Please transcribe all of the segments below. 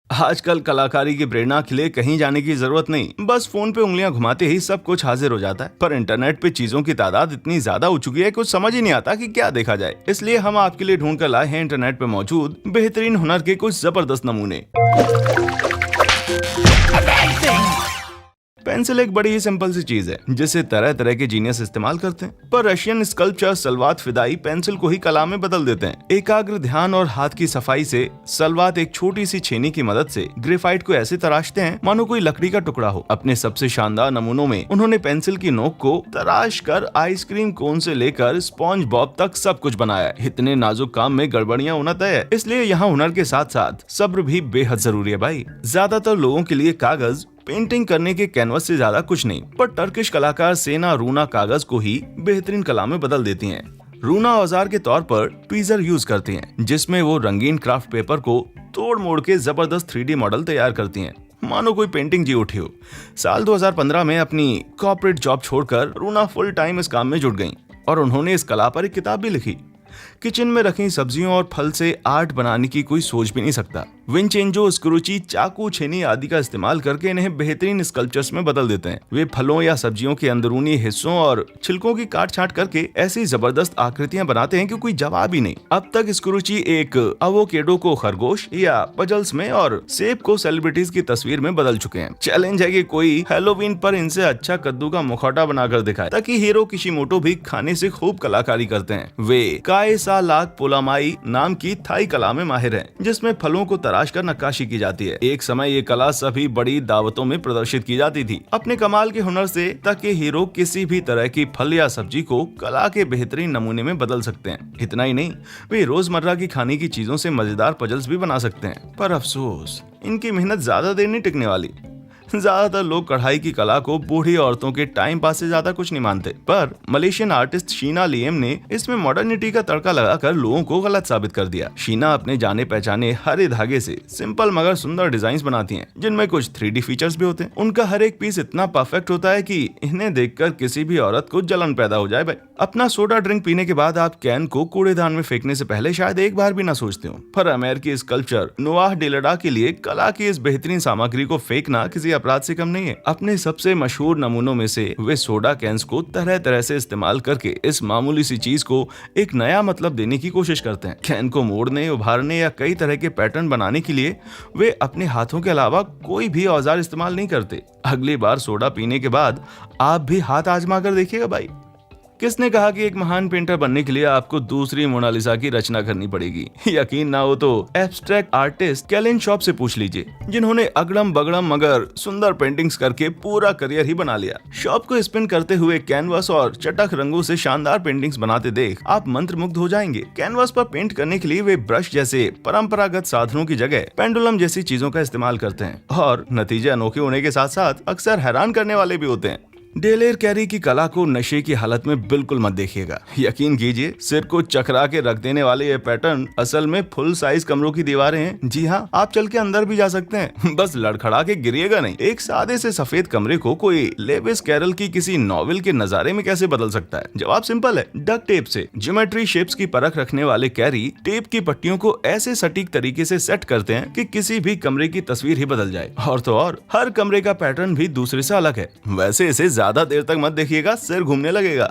आजकल कलाकारी की प्रेरणा के लिए कहीं जाने की जरूरत नहीं, बस फोन पे उंगलियां घुमाते ही सब कुछ हाजिर हो जाता है। पर इंटरनेट पे चीजों की तादाद इतनी ज्यादा हो चुकी है, कुछ समझ ही नहीं आता कि क्या देखा जाए। इसलिए हम आपके लिए ढूंढ कर लाए हैं इंटरनेट पे मौजूद बेहतरीन हुनर के कुछ जबरदस्त नमूने। पेंसिल एक बड़ी ही सिंपल सी चीज है जिसे तरह तरह के जीनियस इस्तेमाल करते हैं, पर रशियन स्कल्पचर सलवात फिदाई पेंसिल को ही कला में बदल देते हैं। एकाग्र ध्यान और हाथ की सफाई से सलवात एक छोटी सी छेनी की मदद से ग्रेफाइट को ऐसे तराशते हैं मानो कोई लकड़ी का टुकड़ा हो। अपने सबसे शानदार नमूनों में उन्होंने पेंसिल की नोक को तराश कर आइसक्रीम कोन से लेकर स्पॉन्ज बॉब तक सब कुछ बनाया है। इतने नाजुक काम में गड़बड़ियां होना तय है, इसलिए यहाँ हुनर के साथ साथ सब्र भी बेहद जरूरी है भाई। ज्यादातर लोगों के लिए कागज पेंटिंग करने के कैनवस से ज्यादा कुछ नहीं, पर टर्किश कलाकार सेना रूना कागज को ही बेहतरीन कला में बदल देती हैं। रूना औजार के तौर पर ट्वीजर यूज करती हैं, जिसमें वो रंगीन क्राफ्ट पेपर को तोड़ मोड़ के जबरदस्त 3D मॉडल तैयार करती हैं, मानो कोई पेंटिंग जी उठी हो। साल 2015 में अपनी कॉर्पोरेट जॉब छोड़कर रूना फुल टाइम इस काम में जुट गईं और उन्होंने इस कला पर एक किताब भी लिखी। किचन में रखी सब्जियों और फल से आर्ट बनाने की कोई सोच भी नहीं सकता। विंचेंजो स्क्रूची चाकू छेनी आदि का इस्तेमाल करके इन्हें बेहतरीन स्कल्पचर्स में बदल देते हैं। वे फलों या सब्जियों के अंदरूनी हिस्सों और छिलकों की काट छांट करके ऐसी जबरदस्त आकृतियां बनाते हैं कि कोई जवाब ही नहीं। अब तक स्क्रूची एक अवोकेडो को खरगोश या पजल्स में और सेब को सेलिब्रिटीज की तस्वीर में बदल चुके हैं। चैलेंज है कि कोई हैलोवीन पर इनसे अच्छा कद्दू का मुखौटा बनाकर दिखाए, ताकि हीरो किशिमोटो भी खाने से खूब कलाकारी करते हैं। वे काएसा लाक पोलामाई नाम की थाई कला में माहिर हैं, जिसमें फलों को तराश कर नक्काशी की जाती है। एक समय ये कला सभी बड़ी दावतों में प्रदर्शित की जाती थी। अपने कमाल के हुनर से ताकि हीरो किसी भी तरह की फल या सब्जी को कला के बेहतरीन नमूने में बदल सकते हैं। इतना ही नहीं, वे रोजमर्रा की खाने की चीजों से मजेदार पजल्स भी बना सकते हैं। पर अफसोस, इनकी मेहनत ज्यादा देर नहीं टिकने वाली। ज्यादातर लोग कढ़ाई की कला को बूढ़ी औरतों के टाइम पास से ज्यादा कुछ नहीं मानते, पर मलेशियन आर्टिस्ट शीना लियम ने इसमें मॉडर्निटी का तड़का लगाकर लोगों को गलत साबित कर दिया। शीना अपने जाने पहचाने हरे धागे से सिंपल मगर सुंदर डिजाइन बनाती हैं, जिनमें कुछ 3D फीचर्स भी होते हैं। उनका हर एक पीस इतना परफेक्ट होता है कि इन्हें देखकर किसी भी औरत को जलन पैदा हो जाए। भाई, अपना सोडा ड्रिंक पीने के बाद आप कैन को कूड़ेदान में फेंकने से पहले शायद एक बार भी ना सोचते हो। पर अमेरिकी स्कल्पचर नोआह डेलडा के लिए कला की इस बेहतरीन सामग्री को फेंकना किसी अपराध से कम नहीं है। अपने सबसे मशहूर नमूनों में से वे सोडा कैंस को तरह तरह से इस्तेमाल करके इस मामूली सी चीज को एक नया मतलब देने की कोशिश करते हैं। कैन को मोड़ने, उभारने या कई तरह के पैटर्न बनाने के लिए वे अपने हाथों के अलावा कोई भी औजार इस्तेमाल नहीं करते। अगली बार सोडा पीने के बाद आप भी हाथ आजमा कर देखिएगा भाई। किसने कहा कि एक महान पेंटर बनने के लिए आपको दूसरी मोनालिसा की रचना करनी पड़ेगी? यकीन ना हो तो एब्स्ट्रैक्ट आर्टिस्ट कैलिन शॉप से पूछ लीजिए, जिन्होंने अगड़म बगड़म मगर सुंदर पेंटिंग्स करके पूरा करियर ही बना लिया। शॉप को स्पिन करते हुए कैनवस और चटक रंगों से शानदार पेंटिंग्स बनाते देख आप मंत्रमुग्ध हो जाएंगे। कैनवस पर पेंट करने के लिए वे ब्रश जैसे परंपरागत साधनों की जगह पेंडुलम जैसी चीजों का इस्तेमाल करते हैं, और नतीजे अनोखे होने के साथ साथ अक्सर हैरान करने वाले भी होते हैं। डेलेर कैरी की कला को नशे की हालत में बिल्कुल मत देखिएगा। यकीन कीजिए, सिर को चकरा के रख देने वाले ये पैटर्न असल में फुल साइज कमरों की दीवारें हैं। जी हाँ, आप चल के अंदर भी जा सकते हैं, बस लड़खड़ा के गिरिएगा नहीं। एक सादे से सफेद कमरे को कोई लेविस कैरल की किसी नॉवेल के नजारे में कैसे बदल सकता है? जवाब सिंपल है, डक टेप से। ज्योमेट्री शेप्स की परख रखने वाले कैरी टेप की पट्टियों को ऐसे सटीक तरीके से सेट करते हैं कि किसी भी कमरे की तस्वीर ही बदल जाए। और तो और, हर कमरे का पैटर्न भी दूसरे से अलग है। वैसे इसे ज्यादा देर तक मत देखिएगा, सिर घूमने लगेगा।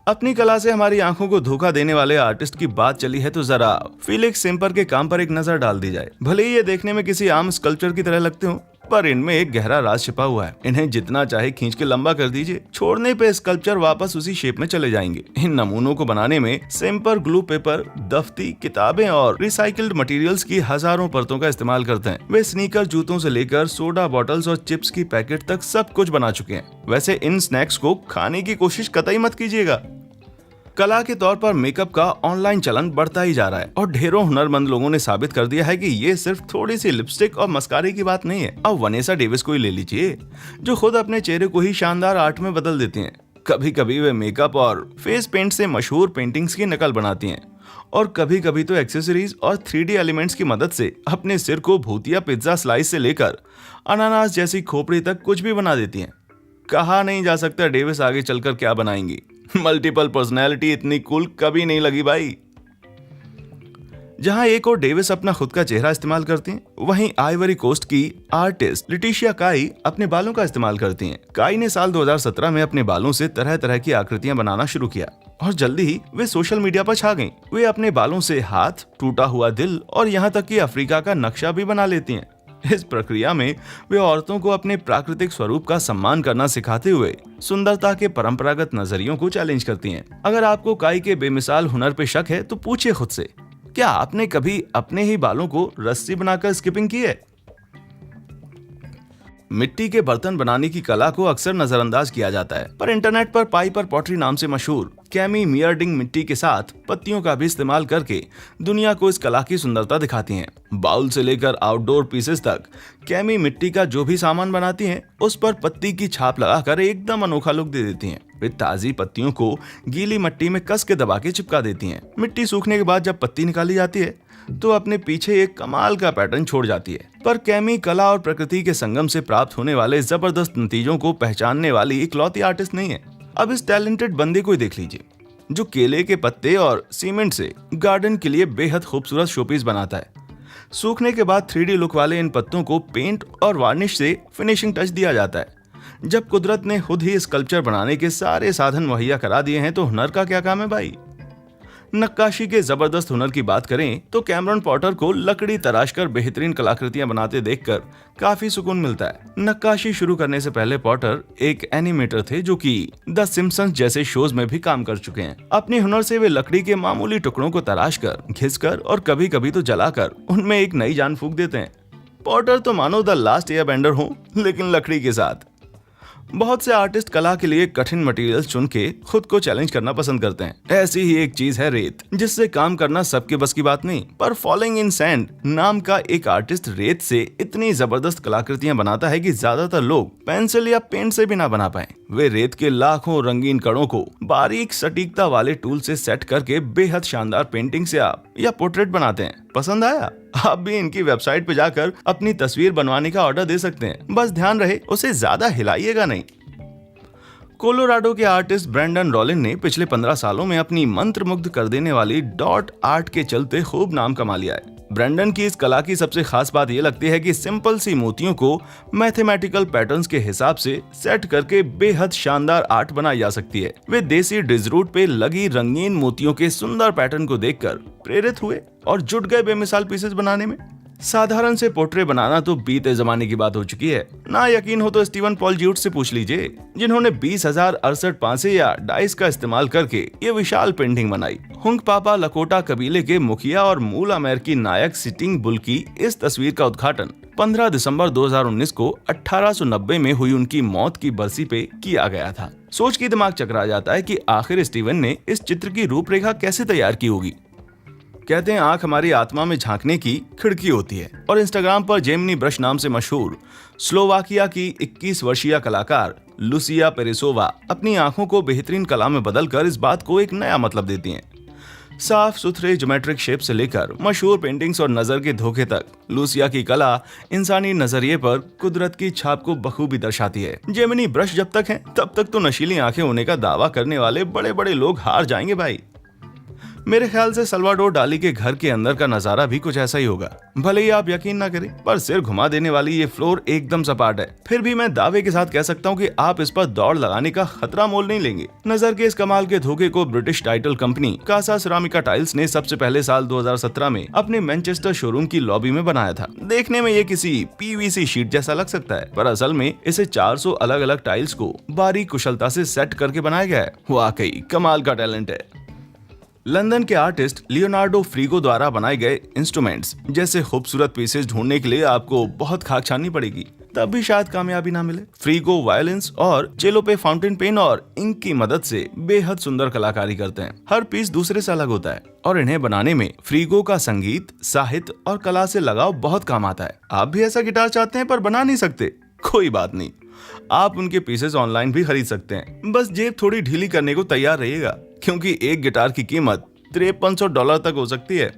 अपनी कला से हमारी आंखों को धोखा देने वाले आर्टिस्ट की बात चली है तो जरा फीलिक्स सेम्पर के काम पर एक नजर डाल दी जाए। भले ही ये देखने में किसी आम स्कल्पचर की तरह लगते हो, पर इनमें एक गहरा राज छिपा हुआ है। इन्हें जितना चाहे खींच के लंबा कर दीजिए, छोड़ने पे स्कल्पचर वापस उसी शेप में चले जाएंगे। इन नमूनों को बनाने में सेम्पर ग्लू पेपर, दफ्ती, किताबें और रिसाइकिल्ड मटेरियल्स की हजारों परतों का इस्तेमाल करते हैं। वे स्नीकर, जूतों से लेकर सोडा बॉटल्स और चिप्स की पैकेट तक सब कुछ बना चुके हैं। वैसे इन स्नैक्स को खाने की कोशिश कतई मत कीजिएगा। कला के तौर पर मेकअप का ऑनलाइन चलन बढ़ता ही जा रहा है, और ढेरों हुनरमंद लोगों ने साबित कर दिया है कि ये सिर्फ थोड़ी सी लिपस्टिक और मस्कारे की बात नहीं है। अब वनेसा डेविस को ही ले लीजिए, जो खुद अपने चेहरे को ही शानदार आर्ट में बदल देती हैं। कभी कभी वे मेकअप और फेस पेंट से मशहूर पेंटिंग्स की नकल बनाती हैं, और कभी कभी तो एक्सेसरीज और 3D एलिमेंट्स की मदद से अपने सिर को भूतिया पिज्जा स्लाइस से लेकर अनानास जैसी खोपड़ी तक कुछ भी बना देती हैं। कहा नहीं जा सकता डेविस आगे चलकर क्या बनाएंगी। मल्टीपल पर्सनैलिटी इतनी कूल कभी नहीं लगी भाई। जहां एक और डेविस अपना खुद का चेहरा इस्तेमाल करती हैं, वहीं आइवरी कोस्ट की आर्टिस्ट लिटिशिया काई अपने बालों का इस्तेमाल करती हैं। काई ने साल 2017 में अपने बालों से तरह तरह की आकृतियां बनाना शुरू किया और जल्दी ही वे सोशल मीडिया पर छा गईं। वे अपने बालों से हाथ, टूटा हुआ दिल और यहाँ तक कि अफ्रीका का नक्शा भी बना लेती हैं। इस प्रक्रिया में वे औरतों को अपने प्राकृतिक स्वरूप का सम्मान करना सिखाते हुए सुंदरता के परंपरागत नजरियों को चैलेंज करती हैं। अगर आपको काई के बेमिसाल हुनर पे शक है तो पूछिए खुद से, क्या आपने कभी अपने ही बालों को रस्सी बनाकर स्किपिंग की है? मिट्टी के बर्तन बनाने की कला को अक्सर नजरअंदाज किया जाता है, पर इंटरनेट पर पाइपर पॉटरी नाम से मशहूर कैमी मियर्डिंग मिट्टी के साथ पत्तियों का भी इस्तेमाल करके दुनिया को इस कला की सुंदरता दिखाती हैं। बाउल से लेकर आउटडोर पीसेस तक कैमी मिट्टी का जो भी सामान बनाती हैं, उस पर पत्ती की छाप लगाकर एकदम अनोखा लुक दे देती हैं। वे ताजी पत्तियों को गीली मिट्टी में कस के दबा के चिपका देती हैं। मिट्टी सूखने के बाद जब पत्ती निकाली जाती है तो अपने पीछे एक कमाल का पैटर्न छोड़ जाती है। पर कैमी कला और प्रकृति के संगम से प्राप्त होने वाले जबरदस्त नतीजों को पहचानने वाली इकलौती आर्टिस्ट नहीं है। अब इस टैलेंटेड बंदे को देख लीजिए, जो केले के पत्ते और सीमेंट से गार्डन के लिए बेहद खूबसूरत शोपीस बनाता है। सूखने के बाद 3D लुक वाले इन पत्तों को पेंट और वार्निश से फिनिशिंग टच दिया जाता है। जब कुदरत ने खुद ही स्कल्पचर बनाने के सारे साधन मुहैया करा दिए हैं तो हुनर का क्या काम है भाई। नक्काशी के जबरदस्त हुनर की बात करें तो कैमरन पॉटर को लकड़ी तराशकर बेहतरीन कलाकृतियां बनाते देखकर काफी सुकून मिलता है। नक्काशी शुरू करने से पहले पॉटर एक एनिमेटर थे जो कि द सिम्पसंस जैसे शोज में भी काम कर चुके हैं। अपने हुनर से वे लकड़ी के मामूली टुकड़ों को तराशकर, घिसकर और कभी कभी तो जलाकर उनमें एक नई जान फूंक देते हैं। पॉटर तो मानो द लास्ट एयरबेंडर हो, लेकिन लकड़ी के साथ। बहुत से आर्टिस्ट कला के लिए कठिन मटेरियल चुन के खुद को चैलेंज करना पसंद करते हैं। ऐसी ही एक चीज है रेत, जिससे काम करना सबके बस की बात नहीं। पर फॉलिंग इन सैंड नाम का एक आर्टिस्ट रेत से इतनी जबरदस्त कलाकृतियां बनाता है कि ज्यादातर लोग पेंसिल या पेंट से भी ना बना पाए। वे रेत के लाखों रंगीन कणों को बारीक सटीकता वाले टूल से सेट करके बेहद शानदार पेंटिंग्स या पोर्ट्रेट बनाते हैं। पसंद आया? आप भी इनकी वेबसाइट पे जाकर अपनी तस्वीर बनवाने का ऑर्डर दे सकते हैं। बस ध्यान रहे उसे ज्यादा हिलाइएगा नहीं। कोलोराडो के आर्टिस्ट ब्रेंडन रॉलिन ने पिछले 15 सालों में अपनी मंत्रमुग्ध कर देने वाली डॉट आर्ट के चलते खूब नाम कमा लिया है। ब्रेंडन की इस कला की सबसे खास बात यह लगती है कि सिंपल सी मोतियों को मैथमेटिकल पैटर्न्स के हिसाब से सेट करके बेहद शानदार आर्ट बनाई जा सकती है। वे देसी डिजरूट पे लगी रंगीन मोतियों के सुंदर पैटर्न को देखकर प्रेरित हुए और जुट गए बेमिसाल पीसेस बनाने में। साधारण से पोर्ट्रेट बनाना तो बीते जमाने की बात हो चुकी है। ना यकीन हो तो स्टीवन पॉल ज्यूट से पूछ लीजिए, जिन्होंने 20,068 पांसे या डाइस का इस्तेमाल करके ये विशाल पेंटिंग बनाई। हुंगपापा लकोटा कबीले के मुखिया और मूल अमेरिकी नायक सिटिंग बुल की इस तस्वीर का उद्घाटन 15 दिसंबर 2019 को 1890 में हुई उनकी मौत की बरसी पे किया गया था। सोच के दिमाग चकरा जाता है कि आखिर स्टीवन ने इस चित्र की रूपरेखा कैसे तैयार की होगी। कहते हैं आंख हमारी आत्मा में झांकने की खिड़की होती है, और इंस्टाग्राम पर जेमिनी ब्रश नाम से मशहूर स्लोवाकिया की 21 वर्षीय कलाकार लुसिया पेरेसोवा अपनी आंखों को बेहतरीन कला में बदलकर इस बात को एक नया मतलब देती हैं। साफ सुथरे ज्योमेट्रिक शेप से लेकर मशहूर पेंटिंग्स और नजर के धोखे तक, लुसिया की कला इंसानी नजरिए पर कुदरत की छाप को बखूबी दर्शाती है। जेमिनी ब्रश जब तक है तब तक तो नशीली आंखें होने का दावा करने वाले बड़े बड़े लोग हार जाएंगे भाई। मेरे ख्याल से सल्वाडोर डाली के घर के अंदर का नजारा भी कुछ ऐसा ही होगा। भले ही आप यकीन ना करें, पर सिर घुमा देने वाली ये फ्लोर एकदम सपाट है। फिर भी मैं दावे के साथ कह सकता हूँ कि आप इस पर दौड़ लगाने का खतरा मोल नहीं लेंगे। नजर के इस कमाल के धोखे को British title company Casa Ceramica tiles ने सबसे पहले साल 2017 में अपने मैनचेस्टर शोरूम की लॉबी में बनाया था। देखने में ये किसी PVC शीट जैसा लग सकता है, पर असल में इसे 400 अलग अलग टाइल्स को बारीक कुशलता से सेट करके बनाया गया है। वाकई कमाल का टैलेंट है। लंदन के आर्टिस्ट लियोनार्डो फ्रीगो द्वारा बनाए गए इंस्ट्रूमेंट्स जैसे खूबसूरत पीसेस ढूंढने के लिए आपको बहुत खाक छाननी पड़ेगी, तब भी शायद कामयाबी ना मिले। फ्रीगो वायलिन्स और चेलो पे फाउंटेन पेन और इंक की मदद से बेहद सुंदर कलाकारी करते हैं। हर पीस दूसरे से अलग होता है और इन्हें बनाने में फ्रीगो का संगीत, साहित्य और कला से लगाव बहुत काम आता है। आप भी ऐसा गिटार चाहते हैं पर बना नहीं सकते? कोई बात नहीं, आप उनके पीसेस ऑनलाइन भी खरीद सकते हैं। बस जेब थोड़ी ढीली करने को तैयार रहिएगा, क्योंकि एक गिटार की कीमत $5300 तक हो सकती है।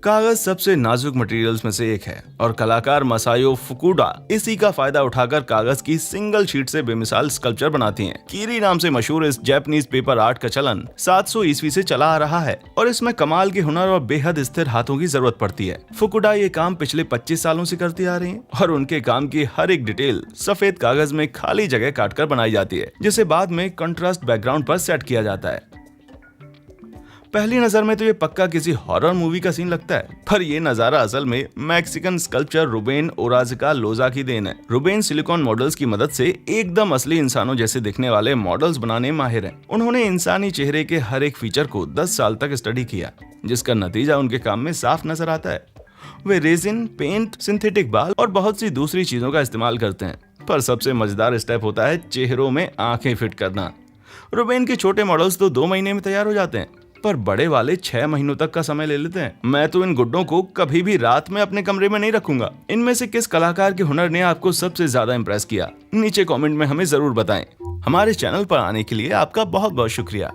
कागज सबसे नाजुक मटेरियल्स में से एक है और कलाकार मसायो फुकुडा इसी का फायदा उठाकर कागज की सिंगल शीट से बेमिसाल स्कल्पचर बनाती हैं। कीरी नाम से मशहूर इस जापानीज पेपर आर्ट का चलन 700 ईस्वी से चला आ रहा है और इसमें कमाल के हुनर और बेहद स्थिर हाथों की जरूरत पड़ती है। फुकुडा ये काम पिछले 25 सालों से करती आ रही हैं और उनके काम की हर एक डिटेल सफेद कागज में खाली जगह काटकर बनाई जाती है, जिसे बाद में कंट्रास्ट बैकग्राउंड पर सेट किया जाता है। पहली नजर में तो ये पक्का किसी हॉरर मूवी का सीन लगता है, पर ये नजारा असल में मैक्सिकन स्कल्पचर रुबेन ओराजिका लोजा की देन है। रुबेन सिलिकॉन मॉडल्स की मदद से एकदम असली इंसानों जैसे दिखने वाले मॉडल्स बनाने में माहिर हैं। उन्होंने इंसानी चेहरे के हर एक फीचर को 10 साल तक स्टडी किया, जिसका नतीजा उनके काम में साफ नजर आता है। वे रेजिन, पेंट, सिंथेटिक बाल और बहुत सी दूसरी चीजों का इस्तेमाल करते हैं, पर सबसे मजेदार स्टेप होता है चेहरों में आंखें फिट करना। रुबेन के छोटे मॉडल्स तो 2 महीने में तैयार हो जाते हैं, पर बड़े वाले 6 महीनों तक का समय ले लेते हैं। मैं तो इन गुड्डों को कभी भी रात में अपने कमरे में नहीं रखूंगा। इनमें से किस कलाकार के हुनर ने आपको सबसे ज्यादा इंप्रेस किया? नीचे कमेंट में हमें जरूर बताएं। हमारे चैनल पर आने के लिए आपका बहुत बहुत शुक्रिया।